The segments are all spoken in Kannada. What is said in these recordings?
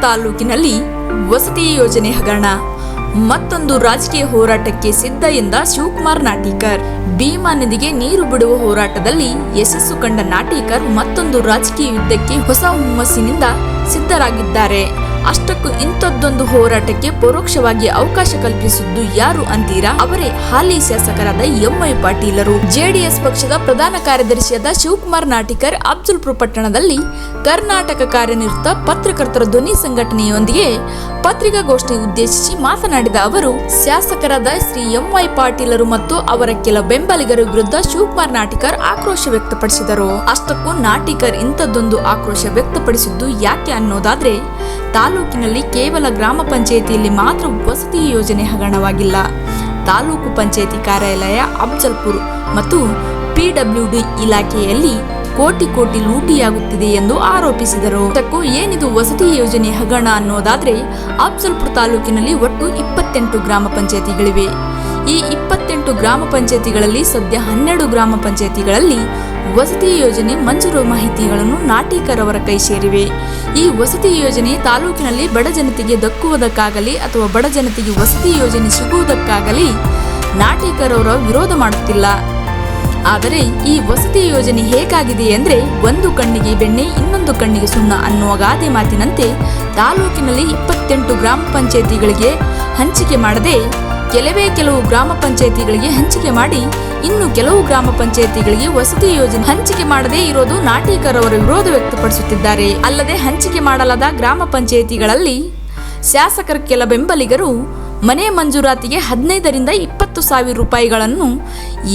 ತಾಲೂಕಿನಲ್ಲಿ ವಸತಿ ಯೋಜನೆ ಹಗರಣ, ಮತ್ತೊಂದು ರಾಜಕೀಯ ಹೋರಾಟಕ್ಕೆ ಸಿದ್ಧ ಎಂದ ಶಿವಕುಮಾರ್ ನಾಟಿಕರ್. ಭೀಮಾ ನದಿಗೆ ನೀರು ಬಿಡುವ ಹೋರಾಟದಲ್ಲಿ ಯಶಸ್ಸು ಕಂಡ ನಾಟಿಕರ್ ಮತ್ತೊಂದು ರಾಜಕೀಯ ಯುದ್ಧಕ್ಕೆ ಹೊಸ ಹುಮ್ಮಸ್ಸಿನಿಂದ ಸಿದ್ಧರಾಗಿದ್ದಾರೆ. ಅಷ್ಟಕ್ಕೂ ಇಂಥದ್ದೊಂದು ಹೋರಾಟಕ್ಕೆ ಪರೋಕ್ಷವಾಗಿ ಅವಕಾಶ ಕಲ್ಪಿಸಿದ್ದು ಯಾರು ಅಂತೀರಾ? ಅವರೇ ಹಾಲಿ ಶಾಸಕರಾದ ಎಂವೈ ಪಾಟೀಲರು. ಜೆಡಿಎಸ್ ಪಕ್ಷದ ಪ್ರಧಾನ ಕಾರ್ಯದರ್ಶಿಯಾದ ಶಿವಕುಮಾರ್ ನಾಟಿಕರ್ ಅಫ್ಜಲ್ಪುರ ಪಟ್ಟಣದಲ್ಲಿ ಕರ್ನಾಟಕ ಕಾರ್ಯನಿರತ ಪತ್ರಕರ್ತರ ಧ್ವನಿ ಸಂಘಟನೆಯೊಂದಿಗೆ ಪತ್ರಿಕಾಗೋಷ್ಠಿ ಉದ್ದೇಶಿಸಿ ಮಾತನಾಡಿದ ಅವರು, ಶಾಸಕರಾದ ಶ್ರೀ ಎಂವೈ ಪಾಟೀಲರು ಮತ್ತು ಅವರ ಕೆಲ ಬೆಂಬಲಿಗರ ವಿರುದ್ಧ ಶಿವಕುಮಾರ್ ನಾಟಿಕರ್ ಆಕ್ರೋಶ ವ್ಯಕ್ತಪಡಿಸಿದರು. ಅಷ್ಟಕ್ಕೂ ನಾಟಿಕರ್ ಇಂಥದ್ದೊಂದು ಆಕ್ರೋಶ ವ್ಯಕ್ತಪಡಿಸಿದ್ದು ಯಾಕೆ ಅನ್ನೋದಾದ್ರೆ, ತಾಲೂಕಿನಲ್ಲಿ ಕೇವಲ ಗ್ರಾಮ ಪಂಚಾಯಿತಿಯಲ್ಲಿ ಮಾತ್ರ ವಸತಿ ಯೋಜನೆ ಹಗರಣವಾಗಿಲ್ಲ. ತಾಲೂಕು ಪಂಚಾಯಿತಿ ಕಾರ್ಯಾಲಯ ಅಫ್ಜಲ್ಪುರ್ ಮತ್ತು ಪಿಡಬ್ಲ್ಯೂಡಿ ಇಲಾಖೆಯಲ್ಲಿ ಕೋಟಿ ಕೋಟಿ ಲೂಟಿಯಾಗುತ್ತಿದೆ ಎಂದು ಆರೋಪಿಸಿದರು. ಇದಕ್ಕೂ ಏನಿದು ವಸತಿ ಯೋಜನೆ ಹಗರಣ ಅನ್ನೋದಾದ್ರೆ, ಅಫ್ಜಲ್ಪುರ ತಾಲೂಕಿನಲ್ಲಿ ಒಟ್ಟು 28 ಗ್ರಾಮ ಪಂಚಾಯಿತಿಗಳಿವೆ. ಈ 28 ಗ್ರಾಮ ಪಂಚಾಯಿತಿಗಳಲ್ಲಿ ಸದ್ಯ 12 ಗ್ರಾಮ ಪಂಚಾಯಿತಿಗಳಲ್ಲಿ ವಸತಿ ಯೋಜನೆ ಮಂಜೂರು ಮಾಹಿತಿಗಳನ್ನು ನಾಟಿಕರ್ ಅವರ ಕೈ ಸೇರಿವೆ. ಈ ವಸತಿ ಯೋಜನೆ ತಾಲೂಕಿನಲ್ಲಿ ಬಡ ಜನತೆಗೆ ದಕ್ಕುವುದಕ್ಕಾಗಲಿ ಅಥವಾ ಬಡ ಜನತೆಗೆ ವಸತಿ ಯೋಜನೆ ಸಿಗುವುದಕ್ಕಾಗಲಿ ನಾಟಿಕರ್ ಅವರ ವಿರೋಧ ಮಾಡುತ್ತಿಲ್ಲ. ಆದರೆ ಈ ವಸತಿ ಯೋಜನೆ ಹೇಗಾಗಿದೆ ಅಂದರೆ, ಒಂದು ಕಣ್ಣಿಗೆ ಬೆಣ್ಣೆ ಇನ್ನೊಂದು ಕಣ್ಣಿಗೆ ಸುಣ್ಣ ಅನ್ನುವ ಗಾದೆ ಮಾತಿನಂತೆ ತಾಲೂಕಿನಲ್ಲಿ 28 ಗ್ರಾಮ ಪಂಚಾಯಿತಿಗಳಿಗೆ ಹಂಚಿಕೆ ಮಾಡದೆ ಕೆಲವು ಗ್ರಾಮ ಪಂಚಾಯಿತಿಗಳಿಗೆ ಹಂಚಿಕೆ ಮಾಡಿ ಇನ್ನು ಕೆಲವು ಗ್ರಾಮ ಪಂಚಾಯಿತಿಗಳಿಗೆ ವಸತಿ ಯೋಜನೆ ಹಂಚಿಕೆ ಮಾಡದೇ ಇರೋದು ನಾಟಿಕರ್ ಅವರ ವಿರೋಧ ವ್ಯಕ್ತಪಡಿಸುತ್ತಿದ್ದಾರೆ. ಅಲ್ಲದೆ ಹಂಚಿಕೆ ಮಾಡಲಾದ ಗ್ರಾಮ ಪಂಚಾಯಿತಿಗಳಲ್ಲಿ ಶಾಸಕರ ಕೆಲ ಬೆಂಬಲಿಗರು ಮನೆ ಮಂಜೂರಾತಿಗೆ 15ರಿಂದ 20 ಸಾವಿರ ರೂಪಾಯಿಗಳನ್ನು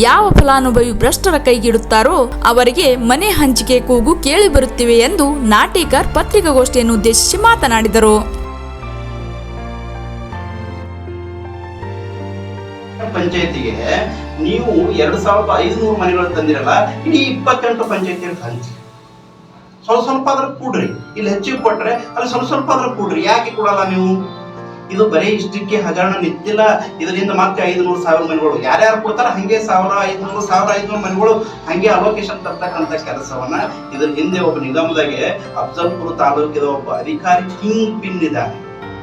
ಯಾವ ಫಲಾನುಭವಿ ಭ್ರಷ್ಟರ ಕೈಗಿಡುತ್ತಾರೋ ಅವರಿಗೆ ಮನೆ ಹಂಚಿಕೆ ಕೂಗು ಕೇಳಿ ಬರುತ್ತಿವೆ ಎಂದು ನಾಟಿಕರ್ ಪತ್ರಿಕಾಗೋಷ್ಠಿಯನ್ನು ಉದ್ದೇಶಿಸಿ ಮಾತನಾಡಿದರು. ಪಂಚಾಯತಿಗೆ ನೀವು 2500 ಮನೆಗಳು ತಂದಿರಲ್ಲ, ಇಡೀ 28 ಪಂಚಾಯತಿಯಲ್ಲಿ ಹಂಚಿ ಸ್ವಲ್ಪ ಆದ್ರೆ ಕೂಡ್ರಿ. ಇಲ್ಲಿ ಹೆಚ್ಚಿಗೆ ಕೊಟ್ರೆ ಅಲ್ಲಿ ಸ್ವಲ್ಪ ಆದ್ರೆ ಕೂಡ್ರಿ. ಯಾಕೆ ಕೊಡಲ್ಲ ನೀವು? ಇದು ಬರೀ ಇಷ್ಟಕ್ಕೆ ಹಗರಣ ನಿಂತಿಲ್ಲ. ಇದರಿಂದ ಮತ್ತೆ 500,000 ಮನೆಗಳು ಯಾರ್ಯಾರು ಕೊಡ್ತಾರ ಹಂಗೆ 1,500 ಮನೆಗಳು ಹಂಗೆ ಅಲೋಕೇಶನ್ ತರ್ತಕ್ಕಂಥ ಕೆಲಸವನ್ನ ಇದ್ರ ಹಿಂದೆ ಒಬ್ಬ ನಿಗಮದಾಗೆ ಅಫ್ಜಲ್ಪುರ ತಾಲೂಕಿದ ಒಬ್ಬ ಅಧಿಕಾರಿ ಕಿಂಗ್ ಪಿನ್ ಇದ್ದಾನೆ.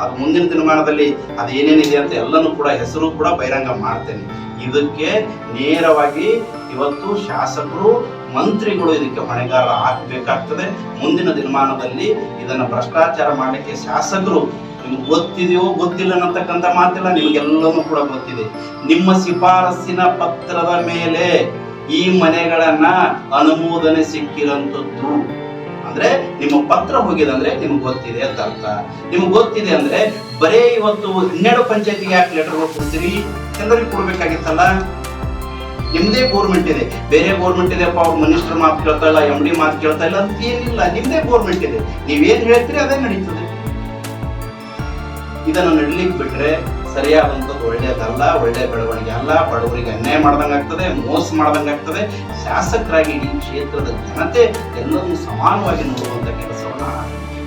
ಅದು ಮುಂದಿನ ದಿನಮಾನದಲ್ಲಿ ಅದು ಏನೇನಿದೆ ಅಂತ ಎಲ್ಲನೂ ಕೂಡ ಹೆಸರು ಕೂಡ ಬಹಿರಂಗ ಮಾಡ್ತೇನೆ. ಇದಕ್ಕೆ ನೇರವಾಗಿ ಇವತ್ತು ಶಾಸಕರು ಮಂತ್ರಿಗಳು ಇದಕ್ಕೆ ಹೊಣೆಗಾರ ಹಾಕಬೇಕಾಗ್ತದೆ. ಮುಂದಿನ ದಿನಮಾನದಲ್ಲಿ ಇದನ್ನ ಭ್ರಷ್ಟಾಚಾರ ಮಾಡಲಿಕ್ಕೆ ಶಾಸಕರು, ನಿಮ್ಗೆ ಗೊತ್ತಿದೆಯೋ ಗೊತ್ತಿಲ್ಲ ಅನ್ನತಕ್ಕಂಥ ಮಾತಿಲ್ಲ, ನಿಮಗೆಲ್ಲನೂ ಕೂಡ ಗೊತ್ತಿದೆ. ನಿಮ್ಮ ಶಿಫಾರಸ್ಸಿನ ಪತ್ರದ ಮೇಲೆ ಈ ಮನೆಗಳನ್ನ ಅನುಮೋದನೆ ಸಿಕ್ಕಿರಂಥದ್ದು ಅಂದ್ರೆ ನಿಮ್ಮ ಪತ್ರ ಹೋಗಿದೆ ಅಂದ್ರೆ ನಿಮ್ಗೆ ಗೊತ್ತಿದೆ ಅಂತ ಅರ್ಥ. ನಿಮ್ಗೆ ಗೊತ್ತಿದೆ ಅಂದ್ರೆ ಬರೇ ಇವತ್ತು 12 ಪಂಚಾಯತಿಗೆ ಯಾಕೆ ಲೆಟರ್ಗಳು ಕೊಡ್ತೀರಿ? ಎಲ್ಲರಿಗೂ ಕೊಡ್ಬೇಕಾಗಿತ್ತಲ್ಲ. ನಿಮ್ದೇ ಗೋರ್ಮೆಂಟ್ ಇದೆ, ಬೇರೆ ಗೋರ್ಮೆಂಟ್ ಇದೆಪ್ಪ ಅವ್ರ ಮಿನಿಸ್ಟರ್ ಮಾತು ಕೇಳ್ತಾ ಇಲ್ಲ, MD ಮಾತು ಕೇಳ್ತಾ ಇಲ್ಲ ಅಂತ ಏನಿಲ್ಲ. ನಿಮ್ದೇ ಗೋರ್ಮೆಂಟ್ ಇದೆ, ನೀವೇನ್ ಹೇಳ್ತೀರಿ ಅದೇ ನಡೀತದೆ. ಇದನ್ನು ನಡಲಿಕ್ಕೆ ಬಿಟ್ರೆ ಸರಿಯಾದಂಥದ್ದು ಒಳ್ಳೆಯದಲ್ಲ, ಒಳ್ಳೆಯ ಬೆಳವಣಿಗೆ ಅಲ್ಲ. ಬಡವರಿಗೆ ಅನ್ಯಾಯ ಮಾಡ್ದಂಗಾಗ್ತದೆ, ಮೋಸ ಮಾಡ್ದಂಗಾಗ್ತದೆ. ಶಾಸಕರಾಗಿ ಇಡೀ ಕ್ಷೇತ್ರದ ಜನತೆ ಎಲ್ಲರೂ ಸಮಾನವಾಗಿ ನೋಡುವಂತ ಕೆಲಸವನ್ನ,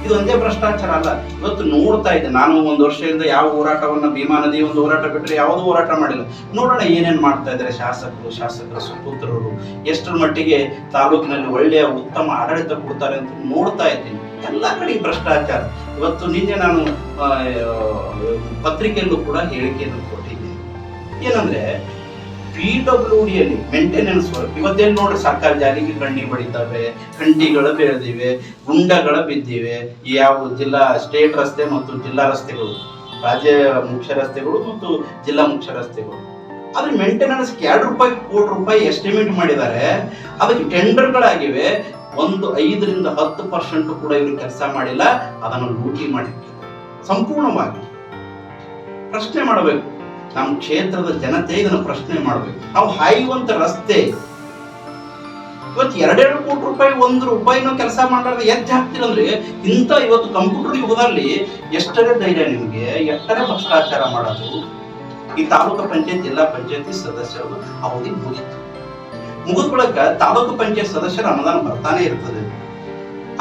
ಇದು ಒಂದೇ ಭ್ರಷ್ಟಾಚಾರ ಅಲ್ಲ. ಇವತ್ತು ನೋಡ್ತಾ ಇದ್ದೆ ನಾನು, 1 ವರ್ಷದಿಂದ ಯಾವ ಹೋರಾಟವನ್ನ, ಭೀಮಾ ನದಿ ಒಂದು ಹೋರಾಟ ಬಿಟ್ಟರೆ ಯಾವುದೂ ಹೋರಾಟ ಮಾಡಿಲ್ಲ. ನೋಡೋಣ ಏನೇನ್ ಮಾಡ್ತಾ ಇದ್ದಾರೆ ಶಾಸಕರ ಸುಪುತ್ರರು, ಎಷ್ಟರ ಮಟ್ಟಿಗೆ ತಾಲೂಕಿನಲ್ಲಿ ಒಳ್ಳೆಯ ಉತ್ತಮ ಆಡಳಿತ ಕೊಡ್ತಾರೆ ಅಂತ ನೋಡ್ತಾ ಇದ್ದೀನಿ. ಎಲ್ಲ ಕಡೆ ಭ್ರಷ್ಟಾಚಾರ. ಇವತ್ತು ನಿನ್ನೆ ನಾನು ಪತ್ರಿಕೆಯಲ್ಲೂ ಕೂಡ ಹೇಳಿಕೆಯನ್ನು ಕೊಟ್ಟಿದ್ದೀನಿ. ಏನಂದ್ರೆ PWDಯಲ್ಲಿ ಮೇಂಟೆನೆನ್ಸ್ ವರ್ಕ್ ಇವತ್ತೇನು ನೋಡ್ರಿ, ಸರ್ಕಾರಿ ಜಾರಿಗೆ ಗಂಡಿ ಬಡಿತಾವೆ, ಕಂಟಿಗಳು ಬೆಳೆದಿವೆ, ಗುಂಡಗಳ ಬಿದ್ದಿವೆ. ಯಾವ ಜಿಲ್ಲಾ ಸ್ಟೇಟ್ ರಸ್ತೆ ಮತ್ತು ಜಿಲ್ಲಾ ರಸ್ತೆಗಳು, ರಾಜ್ಯ ಮುಖ್ಯ ರಸ್ತೆಗಳು ಮತ್ತು ಜಿಲ್ಲಾ ಮುಖ್ಯ ರಸ್ತೆಗಳು, ಅದ್ರ ಮೇಂಟೆನೆನ್ಸ್ 2 ಕೋಟಿ ರೂಪಾಯಿ ಎಸ್ಟಿಮೇಟ್ ಮಾಡಿದ್ದಾರೆ. ಅದಕ್ಕೆ ಟೆಂಡರ್ಗಳಾಗಿವೆ. 5ರಿಂದ 10% ಕೂಡ ಇವರು ಕೆಲಸ ಮಾಡಿಲ್ಲ. ಅದನ್ನು ಲೂಟಿ ಮಾಡಿದ್ದಾರೆ ಸಂಪೂರ್ಣವಾಗಿ. ಪ್ರಶ್ನೆ ಮಾಡಬೇಕು, ನಮ್ಮ ಕ್ಷೇತ್ರದ ಜನತೆ ಇದನ್ನು ಪ್ರಶ್ನೆ ಮಾಡಬೇಕು. ನಾವು ಹಾಯುವಂತ ರಸ್ತೆ ಇವತ್ತು 2 ಕೋಟಿ ರೂಪಾಯಿ 1 ರೂಪಾಯಿನೂ ಕೆಲಸ ಮಾಡಲಾರ್ದೆ ಎದ್ದು ಹಾಕ್ತಿರಂದ್ರೆ, ಇಂಥ ಇವತ್ತು ಕಂಪ್ಯೂಟರ್ ಯುಗದಲ್ಲಿ ಎಷ್ಟರೇ ಧೈರ್ಯ ನಿಮಗೆ, ಎಷ್ಟರೇ ಭ್ರಷ್ಟಾಚಾರ ಮಾಡೋದು. ಈ ತಾಲೂಕು ಪಂಚಾಯತ್ ಜಿಲ್ಲಾ ಪಂಚಾಯತಿ ಸದಸ್ಯರು ಅವಧಿ ಮುಗಿದ ಬಳಿಕ ತಾಲೂಕು ಪಂಚಾಯತ್ ಸದಸ್ಯರ ಅನುದಾನ ಬರ್ತಾನೆ ಇರ್ತದೆ.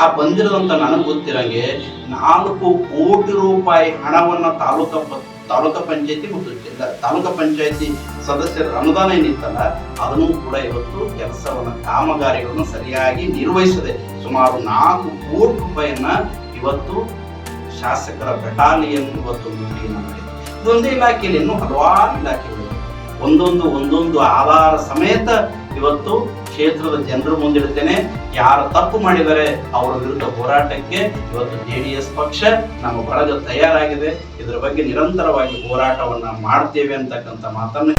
ಆ ಬಂದಿರೋದಂತ ನನಗೆ ಗೊತ್ತಿರಂಗೆ 4 ಕೋಟಿ ರೂಪಾಯಿ ಹಣವನ್ನ ತಾಲೂಕು ಪಂಚಾಯತಿ ಮತ್ತು ತಾಲೂಕು ಪಂಚಾಯತಿ ಸದಸ್ಯರ ಅನುದಾನ ಏನಿತ್ತಲ್ಲ ಅದನ್ನು ಕೂಡ ಇವತ್ತು ಕೆಲಸವನ್ನ, ಕಾಮಗಾರಿಗಳನ್ನು ಸರಿಯಾಗಿ ನಿರ್ವಹಿಸದೆ ಸುಮಾರು 4 ಕೋಟಿ ರೂಪಾಯಿಯನ್ನ ಇವತ್ತು ಶಾಸಕರ ಬೆಟಾಲಿಯನ್ ಇವತ್ತು ಮೀಟಿಂಗ್ ಮಾಡಿದೆ. ಇದೊಂದೇ ಇಲಾಖೆಯಲ್ಲಿ ಇನ್ನೂ ಹಲವಾರು ಇಲಾಖೆಗಳು ಒಂದೊಂದು ಆಧಾರ ಸಮೇತ ಇವತ್ತು ಕ್ಷೇತ್ರದ ಜನರ ಮುಂದಿಡ್ತೇನೆ. ಯಾರು ತಪ್ಪು ಮಾಡಿದರೆ ಅವರ ವಿರುದ್ಧ ಹೋರಾಟಕ್ಕೆ ಇವತ್ತು JDS ಪಕ್ಷ ನಮ್ಮ ಬಳಗ ತಯಾರಾಗಿದೆ. ಇದರ ಬಗ್ಗೆ ನಿರಂತರವಾಗಿ ಹೋರಾಟವನ್ನ ಮಾಡ್ತೇವೆ ಅಂತಕ್ಕಂಥ ಮಾತನ್ನು